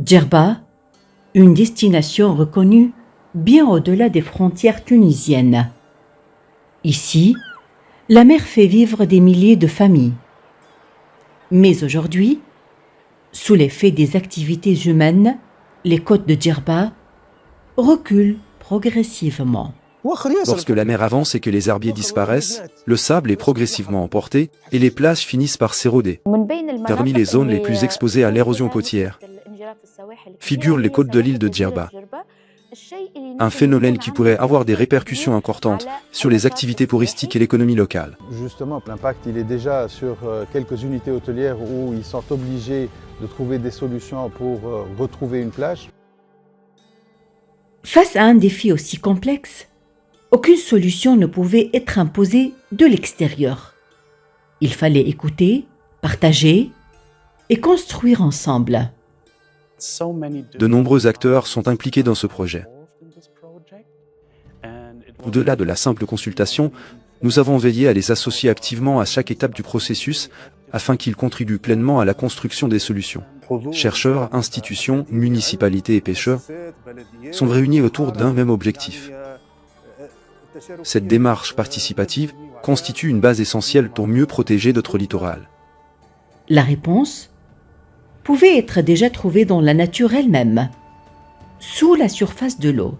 Djerba, une destination reconnue bien au-delà des frontières tunisiennes. Ici, la mer fait vivre des milliers de familles. Mais aujourd'hui, sous l'effet des activités humaines, les côtes de Djerba reculent progressivement. Lorsque la mer avance et que les herbiers disparaissent, le sable est progressivement emporté et les plages finissent par s'éroder. Parmi les zones les plus exposées à l'érosion côtière figurent les côtes de l'île de Djerba. Un phénomène qui pourrait avoir des répercussions importantes sur les activités touristiques et l'économie locale. Justement, l'impact il est déjà sur quelques unités hôtelières où ils sont obligés de trouver des solutions pour retrouver une plage. Face à un défi aussi complexe, aucune solution ne pouvait être imposée de l'extérieur. Il fallait écouter, partager et construire ensemble. De nombreux acteurs sont impliqués dans ce projet. Au-delà de la simple consultation, nous avons veillé à les associer activement à chaque étape du processus afin qu'ils contribuent pleinement à la construction des solutions. Chercheurs, institutions, municipalités et pêcheurs sont réunis autour d'un même objectif. Cette démarche participative constitue une base essentielle pour mieux protéger notre littoral. La réponse pouvait être déjà trouvée dans la nature elle-même. Sous la surface de l'eau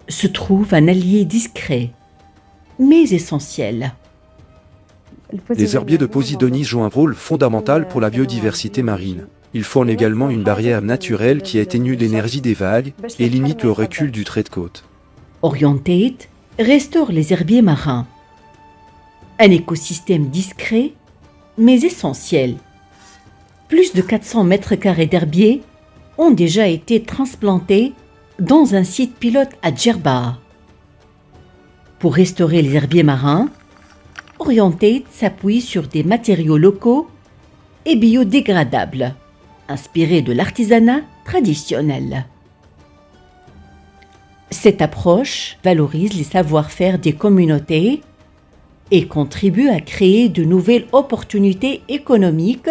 se trouve un allié discret, mais essentiel. Les herbiers de Posidonie jouent un rôle fondamental pour la biodiversité marine. Ils forment également une barrière naturelle qui atténue l'énergie des vagues et limite le recul du trait de côte. Orientate restaure les herbiers marins. Un écosystème discret, mais essentiel. Plus de 400 mètres carrés d'herbiers ont déjà été transplantés dans un site pilote à Djerba. Pour restaurer les herbiers marins, Orientate s'appuie sur des matériaux locaux et biodégradables, inspirés de l'artisanat traditionnel. Cette approche valorise les savoir-faire des communautés et contribue à créer de nouvelles opportunités économiques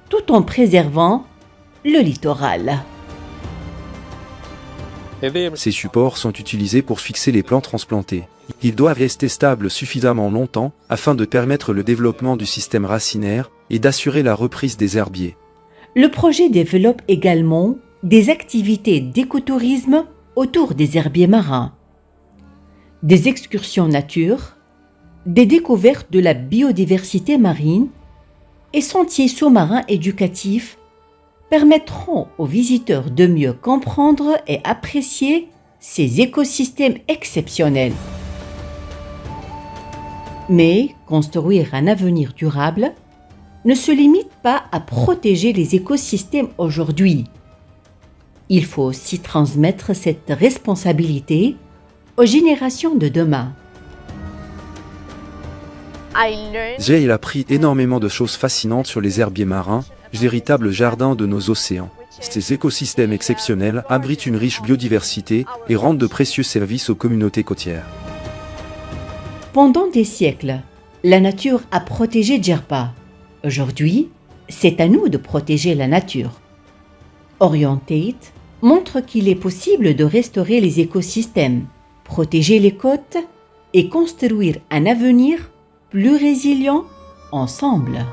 tout en préservant le littoral. Ces supports sont utilisés pour fixer les plants transplantés. Ils doivent rester stables suffisamment longtemps afin de permettre le développement du système racinaire et d'assurer la reprise des herbiers. Le projet développe également des activités d'écotourisme autour des herbiers marins, des excursions nature, des découvertes de la biodiversité marine et sentiers sous-marins éducatifs permettront aux visiteurs de mieux comprendre et apprécier ces écosystèmes exceptionnels. Mais construire un avenir durable ne se limite pas à protéger les écosystèmes aujourd'hui. Il faut aussi transmettre cette responsabilité aux générations de demain. J'ai appris énormément de choses fascinantes sur les herbiers marins, véritables jardins de nos océans. Ces écosystèmes exceptionnels abritent une riche biodiversité et rendent de précieux services aux communautés côtières. Pendant des siècles, la nature a protégé Djerba. Aujourd'hui, c'est à nous de protéger la nature. Orientate montre qu'il est possible de restaurer les écosystèmes, protéger les côtes et construire un avenir plus résilient ensemble.